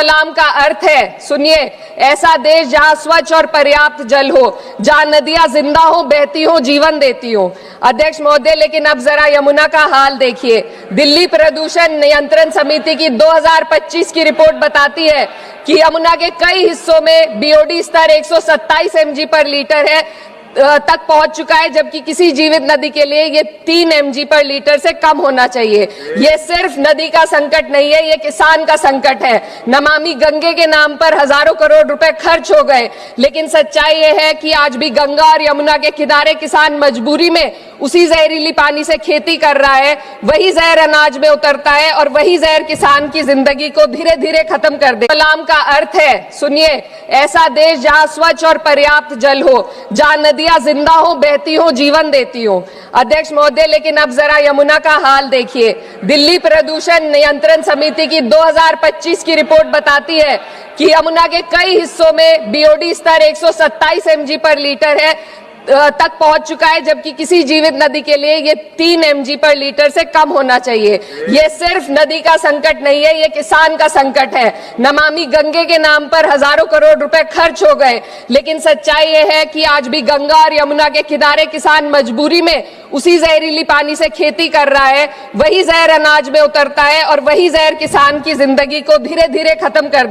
कलाम का अर्थ है, सुनिए, ऐसा देश जहां स्वच्छ और पर्याप्त जल हो, जहां नदियां जिंदा हो, बहती हो, जीवन देती हो। अध्यक्ष महोदय, लेकिन अब जरा यमुना का हाल देखिए। दिल्ली प्रदूषण नियंत्रण समिति की 2025 की रिपोर्ट बताती है कि यमुना के कई हिस्सों में बीओडी स्तर 127 mg पर लीटर है तक पहुंच चुका है, जबकि किसी जीवित नदी के लिए ये 3 mg पर लीटर से कम होना चाहिए। ये सिर्फ नदी का संकट नहीं है, ये किसान का संकट है। नमामि गंगे के नाम पर हजारों करोड़ रुपए खर्च हो गए, लेकिन सच्चाई ये है कि आज भी गंगा और यमुना के किनारे किसान मजबूरी में उसी जहरीली पानी से खेती कर रहा है। वही जहर अनाज में उतरता है और वही जहर किसान की जिंदगी को धीरे धीरे खत्म कर दे। कलाम का अर्थ है, सुनिए, ऐसा देश जहां स्वच्छ और पर्याप्त जल हो, जहां नदियां जिंदा हो, बहती हो, जीवन देती हो। अध्यक्ष महोदय, लेकिन अब जरा यमुना का हाल देखिए। दिल्ली प्रदूषण नियंत्रण समिति की 2025 की रिपोर्ट बताती है कि यमुना के कई हिस्सों में बीओडी स्तर 127 mg पर लीटर है तक पहुंच चुका है, जबकि किसी जीवित नदी के लिए ये 3 mg पर लीटर से कम होना चाहिए। ये सिर्फ नदी का संकट नहीं है, ये किसान का संकट है। नमामि गंगे के नाम पर हजारों करोड़ रुपए खर्च हो गए, लेकिन सच्चाई ये है कि आज भी गंगा और यमुना के किनारे किसान मजबूरी में उसी जहरीली पानी से खेती कर रहा है। वही जहर अनाज में उतरता है और वही जहर किसान की जिंदगी को धीरे धीरे खत्म कर